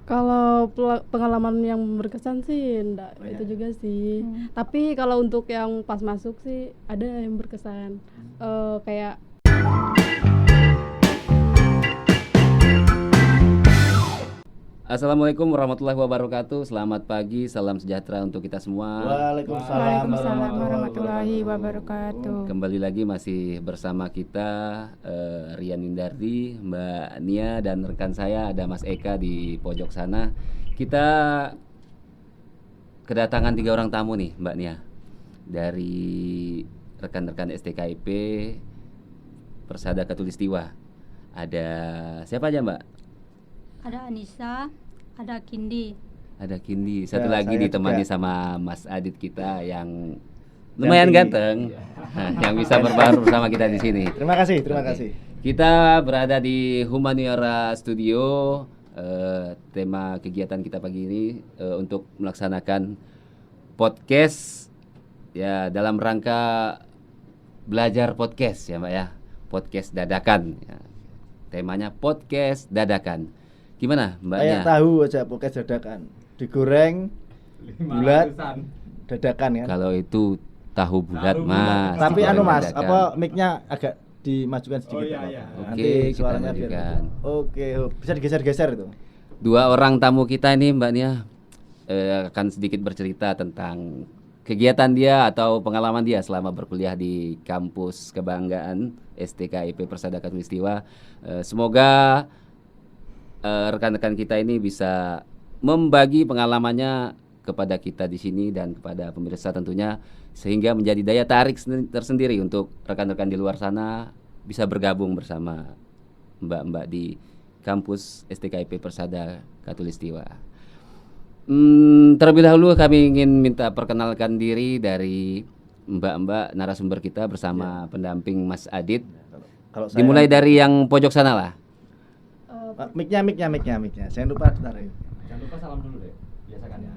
Kalau pengalaman yang berkesan sih enggak itu juga sih. Tapi kalau untuk yang pas masuk sih ada yang berkesan. Kayak Assalamualaikum warahmatullahi wabarakatuh. Selamat pagi, salam sejahtera untuk kita semua. Waalaikumsalam warahmatullahi wabarakatuh. Kembali lagi masih bersama kita Rian Indardi, Mbak Nia dan rekan saya ada Mas Eka di pojok sana. Kita kedatangan 3 orang tamu nih, Mbak Nia, dari rekan-rekan STKIP Persada Khatulistiwa. Ada siapa aja, Mbak? Ada Anissa, ada Kindi. Ada Kindi, satu Ya, lagi saya ditemani juga. sama Mas Adit kita yang lumayan ganteng, Iya. yang bisa berbaur bersama kita di sini. Terima kasih. Oke. Kita berada di Humaniora Studio. Tema kegiatan kita pagi ini untuk melaksanakan podcast ya dalam rangka belajar podcast ya Mbak ya, podcast dadakan. Ya. Temanya podcast dadakan. Gimana Mbaknya? Kayak tahu aja podcast dadakan. Digoreng, bulat, dadakan kan. Kalau itu tahu bulat Mas. Tapi digoreng Mas, dadakan. apa mic-nya agak dimajukan sedikit. iya. Oke, Nanti kita suaranya biar. majukan. Oke, bisa digeser-geser itu. 2 orang tamu kita ini Mbak Nia akan sedikit bercerita tentang kegiatan dia atau pengalaman dia selama berkuliah di kampus kebanggaan STKIP Persada Khatulistiwa. Semoga rekan-rekan kita ini bisa membagi pengalamannya kepada kita di sini dan kepada pemirsa tentunya, sehingga menjadi daya tarik tersendiri untuk rekan-rekan di luar sana bisa bergabung bersama mbak-mbak di kampus STKIP Persada Khatulistiwa. Terlebih dahulu kami ingin minta perkenalkan diri dari mbak-mbak narasumber kita bersama pendamping Mas Adit. Kalau saya Dimulai dari yang pojok sana lah. mic-nya. Jangan lupa ditaruh. Jangan lupa salam dulu deh, biasakan ya.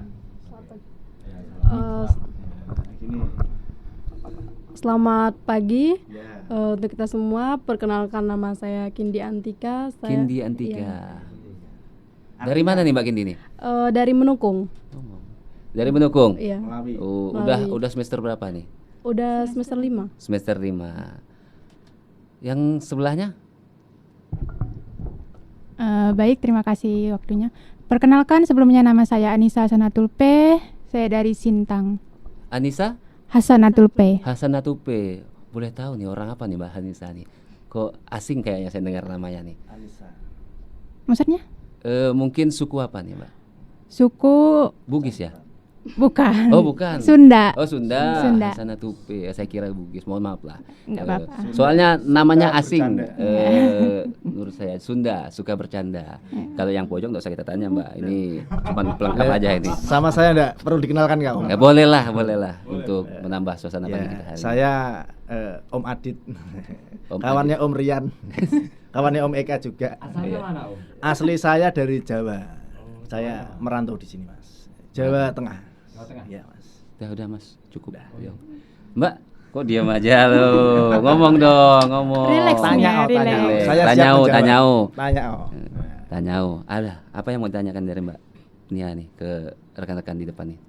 Gini. Selamat pagi Ya. untuk kita semua. Perkenalkan nama saya Kindi Antika. Kindi Iya. Antika. Dari mana nih Mbak Kindi nih? Dari Menukung. Dari Menukung. Iya. Melawi. Oh, Melawi. udah semester berapa nih? Udah semester 5. Semester 5. Yang sebelahnya? Baik, terima kasih waktunya. Perkenalkan, sebelumnya nama saya Anissa Hasanatulpe. Saya dari Sintang. Anissa Hasanatulpe. Hasanatupe. Boleh tahu nih orang apa nih Mbak Anissa nih? Kok asing kayaknya saya dengar namanya nih. Anissa. Maksudnya? Mungkin suku apa nih Mbak? Suku Bugis ya? bukan. Oh bukan. Sunda. Oh Sunda. Sunda. Hasanatupe. Saya kira Bugis. Mohon maaf lah. Enggak apa-apa. Soalnya namanya Suka asing. bercanda. Menurut saya Sunda, suka bercanda. Kalau yang pojok nggak usah kita tanya Mbak. Ini cuma pelengkap aja ini. Sama saya enggak perlu dikenalkan kau. Ya boleh lah untuk menambah suasana pagi kita Ya, hari saya Om Adit. Om Kawannya Om Rian. Kawannya Om Eka juga. Asalnya Iya. mana Om? Asli saya dari Jawa. Saya merantau di sini, Mas. Jawa Tengah. Jawa Tengah. Iya, Mas. Udah Mas, cukup. Yo. Mbak, kok diam aja lo? Ngomong dong, ngomong. Relax, Tanya, Nia, relax. tanya. Relax. Saya siap Tanyau, menjawab. tanyau. Tanyau. Tanyau. Ada apa yang mau ditanyakan dari Mbak Nia nih ke rekan-rekan di depan nih?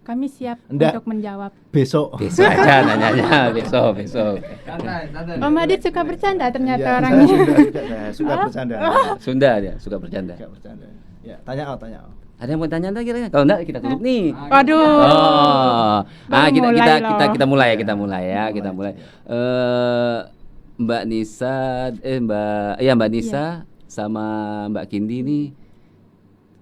Kami siap Enggak. untuk menjawab. Besok. Besok aja nanyanya, besok. Santai. Om Adit suka bercanda ternyata Iya, orangnya. Saya Sunda juga, saya suka bercanda. Sunda dia, suka bercanda. Suka bercanda. Ya, tanyau. Ada yang mau tanya lagi kira-kira? Kalau enggak kita tutup nih. Waduh. Oh, Baru kita mulai loh. kita mulai ya. Mbak Nisa, Mbak Nisa sama Mbak Kindi nih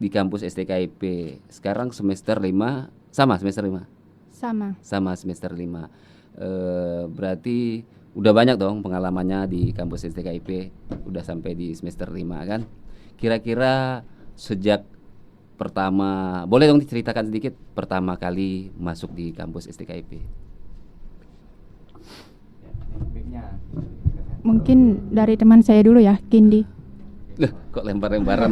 di kampus STKIP. Sekarang semester 5, sama semester 5. Sama. Semester 5. Berarti udah banyak dong pengalamannya di kampus STKIP. Udah sampai di semester 5 kan? Kira-kira sejak pertama, boleh dong diceritakan sedikit pertama kali masuk di kampus STKIP? Mic-nya. Mungkin dari teman saya dulu ya, Kindi. Loh, kok lempar-lemparan?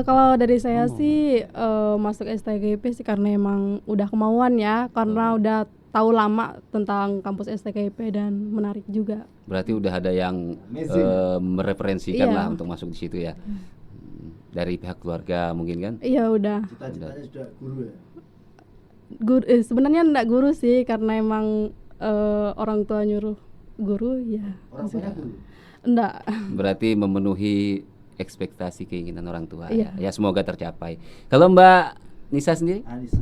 Kalau dari saya sih masuk STKIP sih karena emang udah kemauan ya, karena udah tahu lama tentang kampus STKIP dan menarik juga. Berarti udah ada yang Amazing. mereferensikan Iya. lah untuk masuk di situ ya. Dari pihak keluarga mungkin kan? Iya udah. Cita-citanya sudah guru ya. Sebenarnya enggak guru sih karena emang orang tua nyuruh guru ya. Orang tuanya guru. Enggak. Berarti memenuhi ekspektasi keinginan orang tua Iya. ya. Ya semoga tercapai. Kalau Mbak Nisa sendiri? Anissa.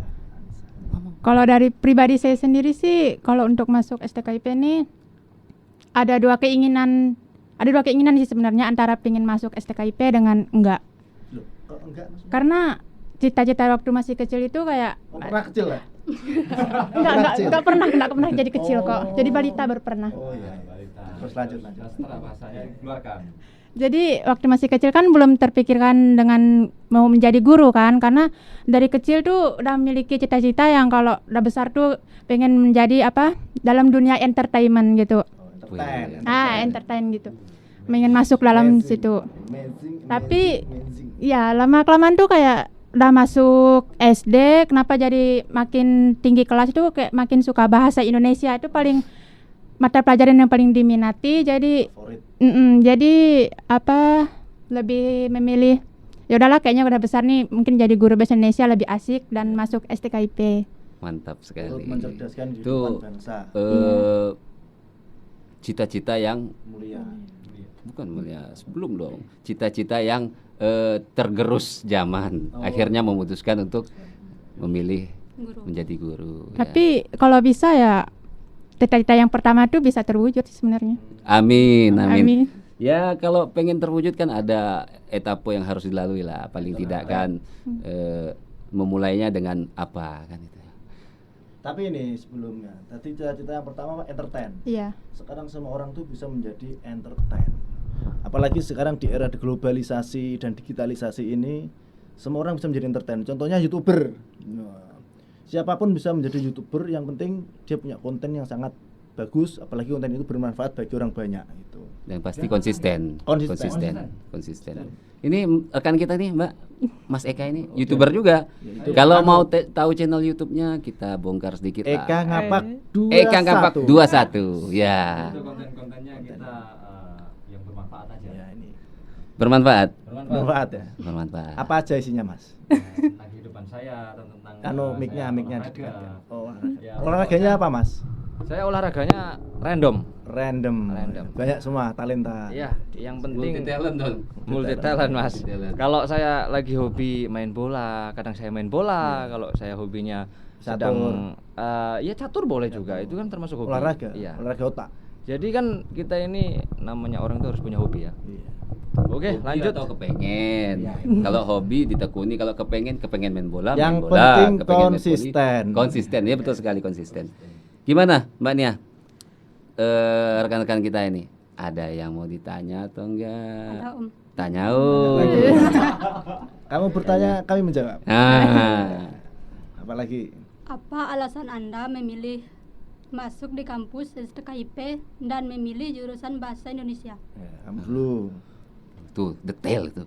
Kalau dari pribadi saya sendiri sih, kalau untuk masuk STKIP ini ada dua keinginan sih sebenarnya antara pengen masuk STKIP dengan enggak. Loh, kok enggak maksudnya? Karena cita-cita waktu masih kecil itu kayak Oh, pernah kecil ya? enggak pernah jadi kecil kok. Jadi balita baru pernah. Oh iya. Terus lanjut. Setelah bahasanya dikeluarkan. Jadi waktu masih kecil kan belum terpikirkan dengan mau menjadi guru kan, karena dari kecil tuh udah memiliki cita-cita yang kalau udah besar tuh pengen menjadi apa dalam dunia entertainment gitu. Oh, entertain. Entertain gitu. Pengen masuk dalam Amazing. situ. Amazing, Tapi amazing. ya lama kelamaan tuh kayak udah masuk SD, kenapa jadi makin tinggi kelas itu kayak makin suka bahasa Indonesia, itu paling mata pelajaran yang paling diminati. Jadi Favorit. jadi apa lebih memilih ya udahlah kayaknya udah besar nih mungkin jadi guru bahasa Indonesia lebih asik dan masuk STKIP. Mantap sekali. Untuk mencerdaskan Itu kehidupan bangsa. Cita-cita yang Mulia. bukan mulia, sebelum dong. Cita-cita yang tergerus zaman. Oh. Akhirnya memutuskan untuk memilih Guru. menjadi guru. ya. Tapi kalau bisa ya cita-cita yang pertama tuh bisa terwujud sih sebenarnya. Amin, amin. Amin. Ya kalau pengen terwujud kan ada etapa yang harus dilalui lah. Paling tidak kan memulainya dengan apa kan itu. Tapi ini sebelumnya, tadi cita-cita yang pertama entertain. Iya. Sekarang semua orang tuh bisa menjadi entertain. Apalagi sekarang di era globalisasi dan digitalisasi ini, semua orang bisa menjadi entertain. Contohnya YouTuber. Nah, siapapun bisa menjadi YouTuber, yang penting dia punya konten yang sangat bagus, apalagi konten itu bermanfaat bagi orang banyak gitu. Dan pasti konsisten. Konsisten. Konsisten. Ini rekan kita nih Mbak, Mas Eka ini YouTuber juga. Ya, itu. Kalau Anu. mau tahu channel YouTube-nya kita bongkar sedikit lah. Eka Ngapak 21. Eka Ngapak 21. Ya. Itu konten-kontennya kita yang bermanfaat aja. Ya, ini Bermanfaat. bermanfaat ya. Bermanfaat. Apa aja isinya, Mas? Tentang kehidupan saya atau tentang Mic-nya olahraga. dekat ya. Oh, Ya, olahraganya apa, Mas? Saya olahraganya random. Random. Banyak semua talenta. Iya, yang penting Multi talent dong. multi talent, Mas. Multi talent. Kalau saya lagi hobi main bola, kadang saya main bola. Kalau saya hobinya sedang ya catur boleh juga. Itu kan termasuk hobi. Olahraga. Iya. Olahraga otak. Jadi kan kita ini namanya orang tuh harus punya hobi ya. Iya. Oke, Hobi lanjut. atau kepengen. Ya. Kalau hobi ditekuni, kalau kepengen main bola, Yang main bola. penting kepengen main voli. konsisten. Konsisten, ya betul sekali konsisten. Gimana Mbak Nia? Rekan-rekan kita ini ada yang mau ditanya atau enggak? Ada, Om. Tanya Kamu bertanya, kami menjawab. Nah, Apalagi Apa alasan Anda memilih masuk di kampus STKIP dan memilih jurusan Bahasa Indonesia? ya, kamu dulu. tuh detail itu.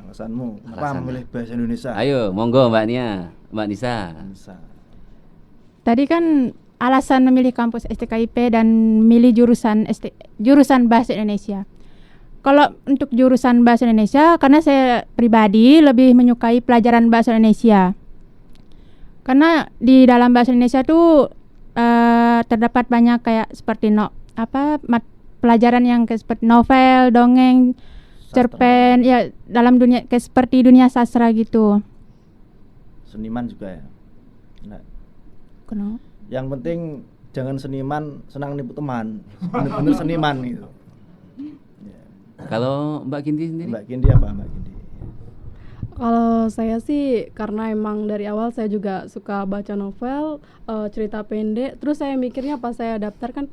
Alasanmu kenapa Alasannya. memilih bahasa Indonesia? Ayo, monggo Mbak Nia, Mbak Nisa. Bisa. Tadi kan alasan memilih kampus STKIP dan milih jurusan bahasa Indonesia. Kalau untuk jurusan bahasa Indonesia, karena saya pribadi lebih menyukai pelajaran bahasa Indonesia. Karena di dalam bahasa Indonesia tuh terdapat banyak kayak seperti pelajaran yang kayak seperti novel, dongeng, cerpen, ya dalam dunia kayak seperti dunia sastra gitu. Seniman juga ya. Nah, Kenapa? yang penting jangan seniman senang nipu teman. Bener-bener seniman gitu. Ya. Kalau Mbak Kinti sendiri? Mbak Kindi apa Mbak Kindi? Kalau saya sih karena emang dari awal saya juga suka baca novel, cerita pendek. Terus saya mikirnya pas saya daftar kan,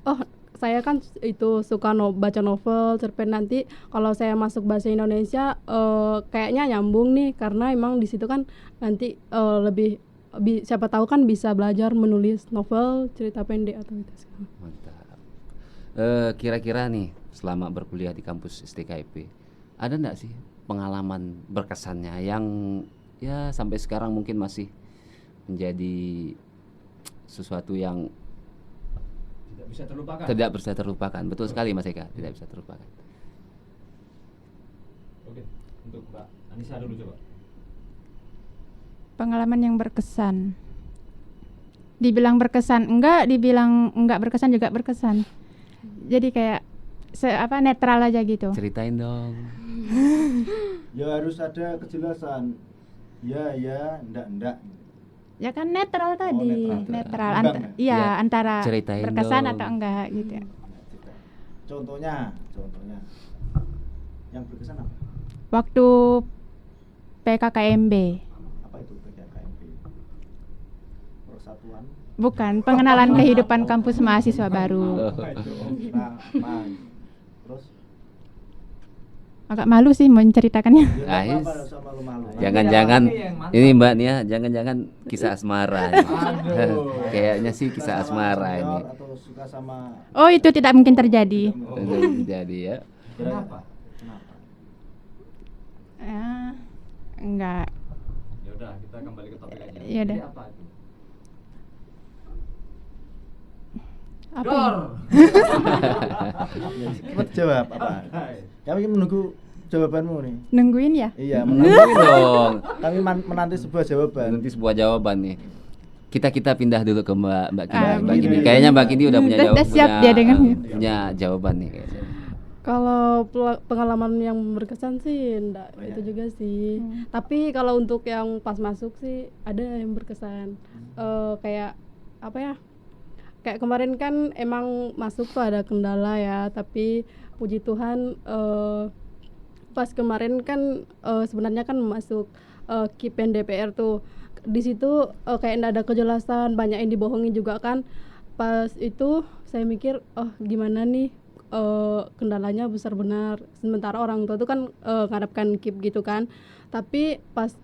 oh saya kan itu suka baca novel, cerpen, nanti kalau saya masuk bahasa Indonesia kayaknya nyambung nih, karena emang di situ kan nanti lebih siapa tahu kan bisa belajar menulis novel, cerita pendek atau itu. Mantap. Kira-kira nih selama berkuliah di kampus STKIP ada enggak sih pengalaman berkesannya yang ya sampai sekarang mungkin masih menjadi sesuatu yang Tidak bisa terlupakan. tidak bisa terlupakan. Betul sekali Mas Eka, tidak bisa terlupakan. Oke, untuk Mbak Anissa dulu coba. Pengalaman yang berkesan. Dibilang berkesan enggak, dibilang enggak berkesan juga berkesan. Jadi kayak netral aja gitu. Ceritain dong. Ya harus ada kejelasan. Ya, enggak. Ya kan netral tadi. netral. Netral. Imbang Iya, Ya, antara ceritain berkesan dong. atau enggak gitu. Contohnya. Yang berkesan apa? Waktu PKKMB. Apa itu PKKMB? Persatuan. Bukan, pengenalan kehidupan kampus mahasiswa baru. Nah, terus Agak malu sih menceritakannya. ya, Ais. apa sama malu-malu. Jangan-jangan Nanti yang mantap. ini Mbak Nia, jangan-jangan kisah asmara. ini. Aduh. Kayaknya sih kisah Suka sama asmara ini. senior atau suka sama Oh, itu tidak mungkin terjadi. Jadi ya. Kenapa? Kenapa? Enggak. Ya udah, kita kembali ke topik aja. Ya udah. Jadi apa itu? Apa? Dor. Cepat jawab apa? Kami menunggu jawabanmu nih. Nungguin ya? Iya, Nungguin dong. Kami menanti sebuah jawaban. Nanti sebuah jawaban nih. Kita pindah dulu ke Mbak Kini. Ah, Mbak Kini. begini. Kayaknya Mbak Kini udah punya Udah jawaban. siap dia dengannya. Punya jawaban nih kayaknya. Kalau pengalaman yang berkesan sih enggak itu juga sih. Tapi kalau untuk yang pas masuk sih ada yang berkesan. Kayak apa ya? Kayak kemarin kan emang masuk tuh ada kendala ya, tapi puji Tuhan pas kemarin kan sebenarnya kan masuk KIPN DPR tuh. Di situ kayak enggak ada kejelasan, banyak yang dibohongi juga kan. Pas itu saya mikir, oh gimana nih kendalanya besar benar. Sementara orang tua tuh kan ngadapkan KIP gitu kan. Tapi pas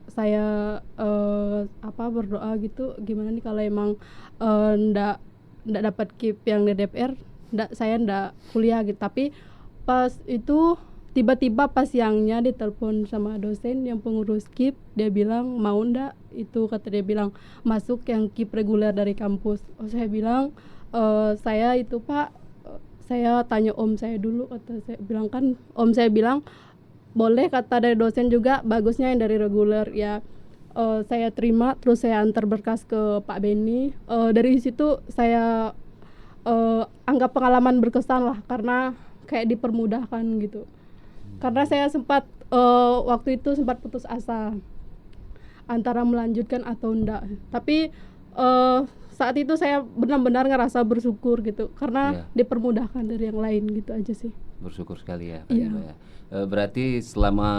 saya berdoa gitu, gimana nih kalau emang ndak dapat KIP yang di DPR, saya ndak kuliah gitu. Tapi pas itu tiba-tiba pas siangnya ditelepon sama dosen yang pengurus KIP, dia bilang mau ndak, itu kata dia bilang masuk yang KIP reguler dari kampus. Oh, saya bilang saya itu Pak, saya tanya om saya dulu, kata saya bilang kan om saya bilang boleh, kata dari dosen juga bagusnya yang dari reguler ya. Saya terima, terus saya antar berkas ke Pak Beni. Dari situ saya anggap pengalaman berkesan lah, karena kayak dipermudahkan gitu. Karena saya sempat waktu itu sempat putus asa antara melanjutkan atau enggak. Tapi saat itu saya benar-benar ngerasa bersyukur gitu, karena dipermudahkan dari yang lain gitu aja sih. Bersyukur sekali ya Kak Iya. Indo ya. Berarti selama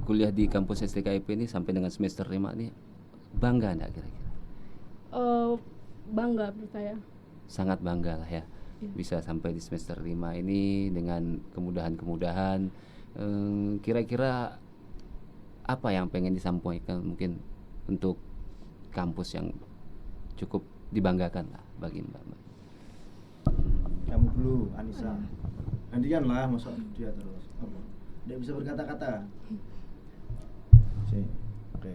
kuliah di kampus STKIP ini sampai dengan semester 5 nih bangga enggak kira-kira? Bangga menurut saya. Sangat bangga lah ya. Bisa sampai di semester 5 ini dengan kemudahan-kemudahan. Kira-kira apa yang pengen disampaikan mungkin untuk kampus yang cukup dibanggakan lah bagi Mbak? Kamu dulu, Anissa. Gantian lah, masa dia terus. Apa? Dia bisa berkata-kata. Oke.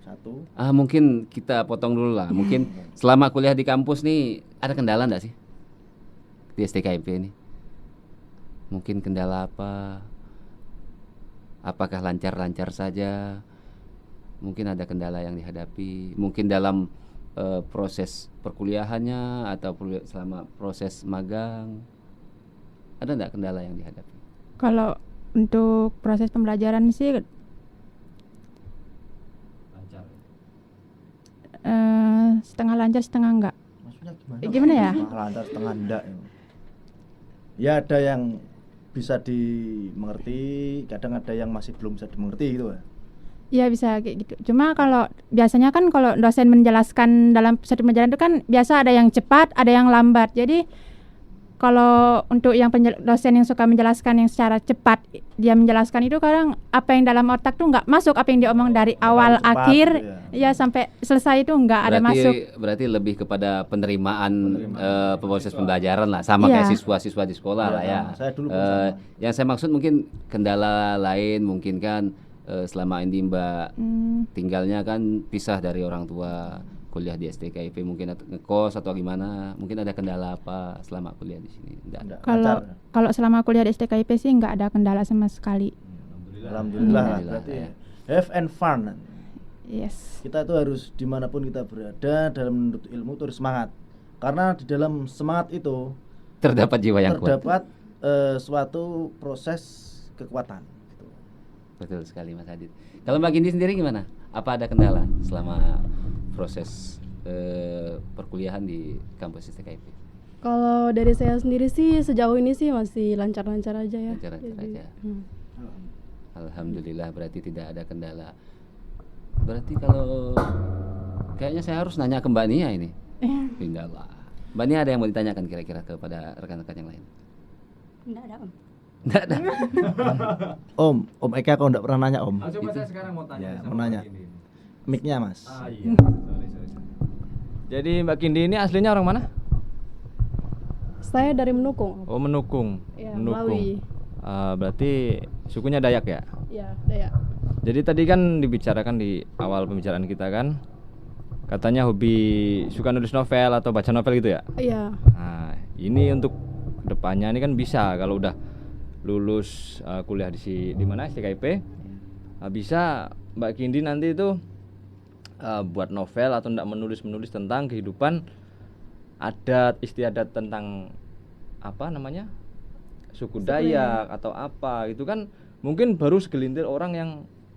1. Mungkin kita potong dulu lah. Mungkin selama kuliah di kampus nih ada kendala enggak sih di STKIP ini? Mungkin kendala apa? Apakah lancar-lancar saja? Mungkin ada kendala yang dihadapi. Mungkin dalam proses perkuliahannya atau selama proses magang. Ada enggak kendala yang dihadapi? Kalau untuk proses pembelajaran sih Lancar. setengah lancar setengah enggak. Maksudnya gimana? Gimana ya? Lancar setengah enggak. Ya ada yang bisa dimengerti, kadang ada yang masih belum bisa dimengerti gitu. Iya bisa kayak gitu. Cuma kalau biasanya kan kalau dosen menjelaskan dalam satu pembelajaran itu kan biasa ada yang cepat, ada yang lambat. Jadi kalau untuk yang dosen yang suka menjelaskan yang secara cepat, dia menjelaskan itu kadang apa yang dalam otak tuh nggak masuk, apa yang diomong dari awal cepat, akhir ya. ya sampai selesai itu nggak ada masuk. Berarti lebih kepada penerimaan proses pembelajaran lah, sama kayak Iya. siswa-siswa di sekolah Iya, lah ya. sama. Saya dulu pun sama. Yang saya maksud mungkin kendala lain mungkin kan selama ini Mbak tinggalnya kan pisah dari orang tua, kuliah di STKIP mungkin ngekos atau gimana, mungkin ada kendala apa selama kuliah di sini? Enggak. Kalau selama kuliah di STKIP sih nggak ada kendala sama sekali. Alhamdulillah. Berarti have and fun. Yes. Kita tuh harus dimanapun kita berada dalam menuntut ilmu tuh harus semangat. Karena di dalam semangat itu Terdapat jiwa yang kuat. terdapat suatu proses kekuatan. Gitu. Betul sekali Mas Adit. Kalau Mbak Gindi sendiri gimana? Apa ada kendala selama proses perkuliahan di kampus STKIP? Kalau dari saya sendiri sih sejauh ini sih masih lancar-lancar aja ya. Lancar-lancar Jadi, aja. Alhamdulillah berarti tidak ada kendala. Berarti kalau kayaknya saya harus nanya ke Mbak Nia ini. Enggak lah. Mbak Nia ada yang mau ditanyakan kira-kira kepada rekan-rekan yang lain? Enggak ada Om. Enggak ada. Om Eka kok enggak pernah nanya Om? Coba saya sekarang mau tanya Ya, sama mau nanya. Mbak Kindi. Mic-nya Mas. Iya. Sorry. Jadi Mbak Kindi ini aslinya orang mana? Saya dari Menukung. Oh, Menukung. Ya, Menukung. Melawi. Berarti sukunya Dayak ya? Ya, Dayak. Jadi tadi kan dibicarakan di awal pembicaraan kita kan, katanya hobi suka nulis novel atau baca novel gitu ya? Iya. Nah, ini untuk kedepannya ini kan bisa kalau udah lulus kuliah di mana STKIP, bisa Mbak Kindi nanti itu buat novel atau enggak menulis tentang kehidupan adat istiadat tentang apa namanya suku Dayak atau apa itu kan mungkin baru segelintir orang yang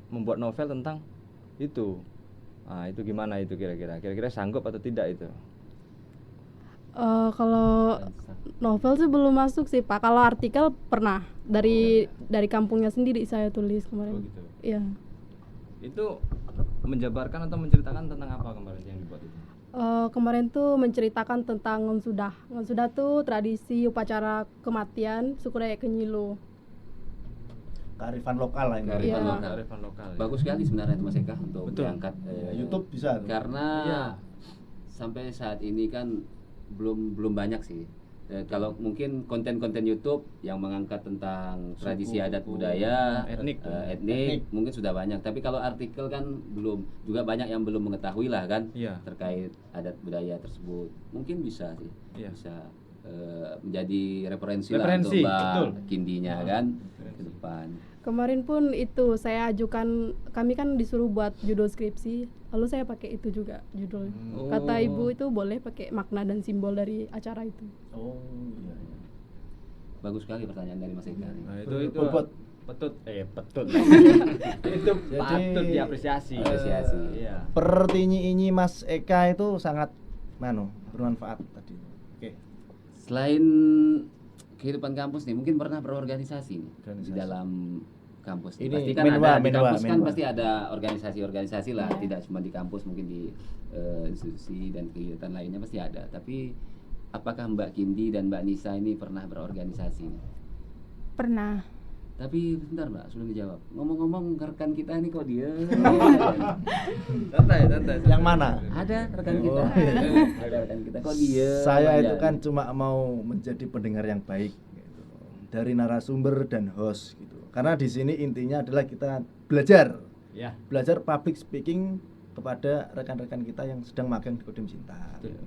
membuat novel tentang itu. Nah, itu gimana itu kira-kira sanggup atau tidak itu? Kalau novel sih belum masuk sih Pak. Kalau artikel pernah dari kampungnya sendiri saya tulis kemarin. Oh gitu. Iya. Itu menjabarkan atau menceritakan tentang apa kemarin yang dibuat itu? Kemarin tuh menceritakan tentang Ngonsudah. Ngonsudah tuh tradisi upacara kematian suku Dayak Kenyilo. Kearifan lokal lah ini. Iya. Kearifan lokal. Ya. Bagus sekali sebenarnya itu Mas Eka untuk Betul. diangkat YouTube bisa tuh. karena Iya. sampai saat ini kan belum banyak sih. Kalau mungkin konten-konten YouTube yang mengangkat tentang tradisi adat budaya etnik tuh. etnik mungkin sudah banyak, tapi kalau artikel kan belum, juga banyak yang belum mengetahui lah kan Iya. terkait adat budaya tersebut. Mungkin bisa sih, Iya. bisa menjadi referensi lah Referensi, untuk Mbak betul. Kindinya kan ke depan. Kemarin pun itu saya ajukan, kami kan disuruh buat judul skripsi, lalu saya pakai itu juga judulnya. Kata ibu itu boleh pakai makna dan simbol dari acara itu. Oh iya. Bagus sekali pertanyaan dari Mas Eka nih. Nah, itu Bobot. petut. Itu patut diapresiasi. Apresiasi. Iya. Pertinyi Mas Eka itu sangat bermanfaat tadi. Oke. Selain kehidupan kampus nih, mungkin pernah berorganisasi nih di Organisasi. dalam kampus. Ini Pasti kan Menwa, ada di Menwa, kampus kan Menwa. pasti ada organisasi-organisasi lah, tidak cuma di kampus, mungkin di institusi dan kegiatan lainnya pasti ada. Tapi apakah Mbak Kindi dan Mbak Nisa ini pernah berorganisasi nih? Pernah. Tapi bentar Mbak, sudah dijawab. Ngomong-ngomong rekan kita ini kok dia Santai. Yang mana? ada rekan kita. Oh, iya. Ada rekan kita kok dia. Saya itu aja. kan cuma mau menjadi pendengar yang baik gitu. Dari narasumber dan host gitu. Karena di sini intinya adalah kita belajar public speaking kepada rekan-rekan kita yang sedang magang di Kodim Cinta. Gitu.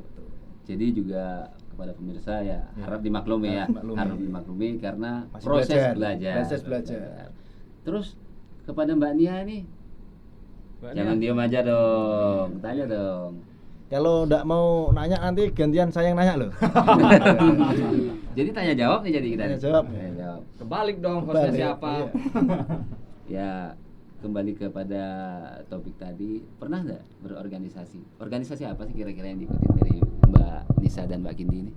Jadi juga kepada pemirsa ya, harap dimaklumi ya, harap dimaklumi karena Masih proses belajar. belajar. Belajar. Terus kepada Mbak Nia nih, Mbak jangan Nia. diam aja dong, tanya dong. Kalau enggak mau nanya nanti gantian saya yang nanya loh. Jadi tanya jawab nih jadi kita. Tanya nih. jawab. Tanya jawab. Kebalik dong hostnya Balik, siapa? iya. Ya kembali kepada topik tadi, pernah nggak berorganisasi? Organisasi apa sih kira-kira yang diikuti dari Mbak Nisa dan Mbak Kindi ini?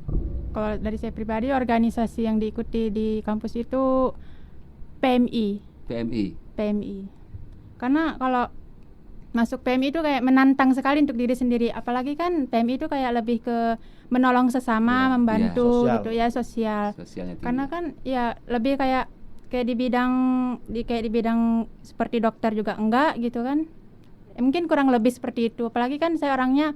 Kalau dari saya pribadi organisasi yang diikuti di kampus itu PMI. PMI. Karena kalau masuk PMI itu kayak menantang sekali untuk diri sendiri. Apalagi kan PMI itu kayak lebih ke menolong sesama, Iya, membantu sosial. gitu ya, sosial. Sosialnya tinggi. Karena kan ya lebih kayak di bidang seperti dokter juga enggak gitu kan. Mungkin kurang lebih seperti itu. Apalagi kan saya orangnya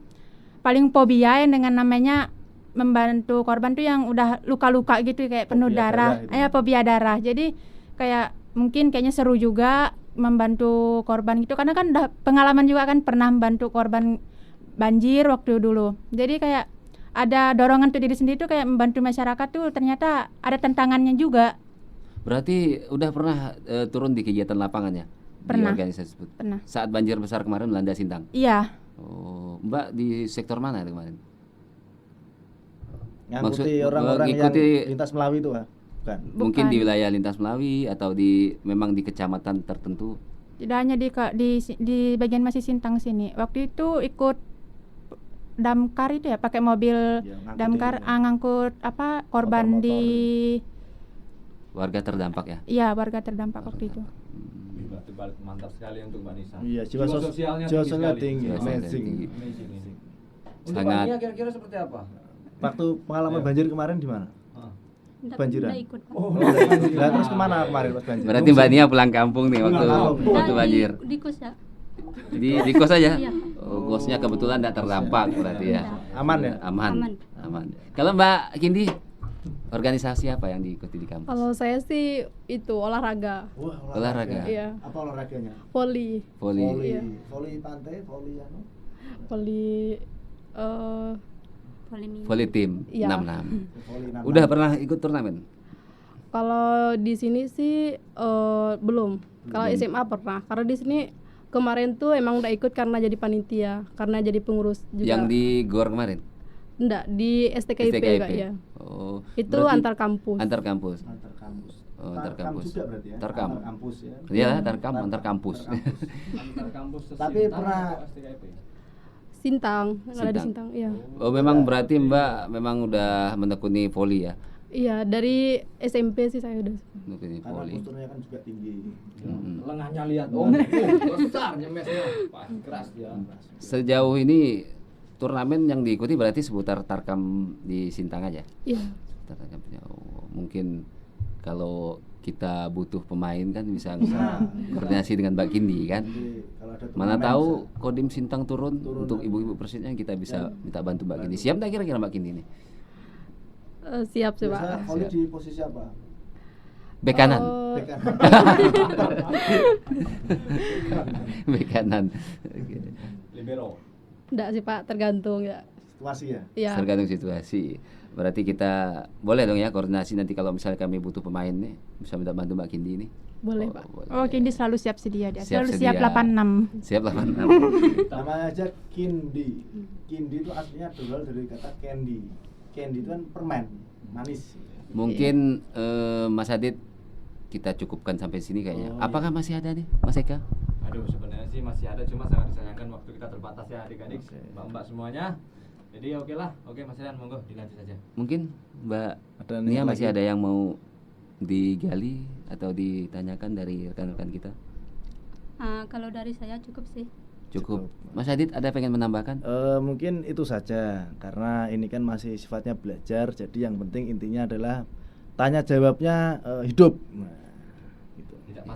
paling fobia yang dengan namanya membantu korban tuh yang udah luka-luka gitu kayak penuh Fobia darah. darah itu. Fobia darah. Jadi kayak mungkin kayaknya seru juga membantu korban gitu, karena kan udah pengalaman juga kan pernah membantu korban banjir waktu dulu. Jadi kayak ada dorongan tuh diri sendiri tuh kayak membantu masyarakat tuh ternyata ada tantangannya juga. Berarti udah pernah turun di kegiatan lapangannya Pernah. di organisasi tersebut? Pernah. Saat banjir besar kemarin melanda Sintang. Iya, Oh, Mbak di sektor mana itu kemarin? Ngangkuti Maksud- orang-orang ngikuti- yang lintas Melawi itu bukan? Mungkin Bukan. di wilayah lintas Melawi atau memang di kecamatan tertentu. tidak hanya di bagian masih Sintang sini. Waktu itu ikut damkar itu ya, pakai mobil Ya, ngangkut damkar ini. ngangkut apa korban Motor-motor. di Warga terdampak ya. iya warga terdampak waktu itu. Berarti mantap sekali untuk Mbak Nisa. Iya, jiwa sosialnya jiwa tinggi sosialnya sekali. tinggi, Jiwa sosialnya amazing. tinggi. Amazing ini. Untuk Sangat- Mbak Nia kira-kira seperti apa? Waktu pengalaman Ayo. banjir kemarin di mana? Nggak Banjiran. nggak ikut, Pak. Lah terus kemana kemarin pas banjir? Berarti Mbak Nia pulang kampung nih waktu Pulang kampung. waktu Nggak, banjir. di kos ya. Di kos aja. Iya. Oh, kosnya kebetulan tidak terdampak berarti ya. Aman ya? Aman. Aman. Aman. Kalau Mbak Kindi, organisasi apa yang diikuti di kampus? Kalau saya sih itu olahraga, Wah, Olahraga. Iya. Apa olahraganya? voli, Voli. Iya. Voli pantai, voli anu. voli Boleh minum. Voli tim Iya. 66. Voli enam. Udah pernah ikut turnamen? Kalau di sini sih belum. Kalau Belum. SMA pernah. Karena di sini kemarin tuh emang udah ikut karena jadi panitia, karena jadi pengurus juga. Yang di GOR kemarin? Enggak, di STKIP juga ya. Oh. Itu berarti antar kampus. Antar kampus. Antar kampus. Oh, antar Tarkam kampus. juga berarti ya. Tarkam. Antar kampus ya. Iya, antar kampus. Antar kampus. Antar kampus Tapi pernah STKIP. Sintang, yang ada di Sintang. Sintang, iya. Oh, memang berarti Mbak memang udah menekuni voli ya? Iya, dari SMP sih saya udah. Menekuni karena voli. posturnya kan juga tinggi. Lengahnya lihat besar nyemesnya. Wah, keras dia. Sejauh ini turnamen yang diikuti berarti seputar Tarkam di Sintang aja. Iya. Seputar Tarkamnya. Oh, mungkin kalau kita butuh pemain kan bisa koordinasi dengan Mbak Kindi kan. Jadi kalau ada Mana turnamen tahu bisa. Kodim Sintang turun Turun untuk lagi. ibu-ibu persisnya kita bisa minta bantu Mbak Kindi. Siap nggak kira-kira Mbak Kindi ini? Siap sih, Biasa Pak. voli Siap. di posisi apa? Bek kanan. Oh, Bek kanan. Bek kanan. Oke. Libero. enggak sih, Pak, tergantung ya. Situasi ya. Iya. Tergantung situasi. Berarti kita boleh dong ya koordinasi nanti kalau misalnya kami butuh pemain nih bisa minta bantu Mbak Kindi ini. Boleh, Pak. Boleh. Oh, Kindi selalu siap sedia dia. Siap Selalu sedia. siap 86. Siap 86. Namanya aja Kindi. Kindi itu aslinya berawal dari kata candy. Candy itu kan permen, manis. Mungkin Mas Adit kita cukupkan sampai sini kayaknya. Oh, Apakah masih ada nih Mas Eka? Aduh, sebenarnya sih masih ada, cuma sangat disayangkan waktu kita terbatas ya adik-adik, Oke. mbak-mbak semuanya. Jadi oke lah, oke Mas Rian, monggo dilanjut saja. Mungkin Mbak Ada Nia yang masih lagi? ada yang mau digali atau ditanyakan dari rekan-rekan kita? Kalau dari saya cukup sih. Cukup. Mas Adit ada pengen menambahkan? Mungkin itu saja karena ini kan masih sifatnya belajar. Jadi yang penting intinya adalah tanya jawabnya hidup. Nah, gitu. Tidak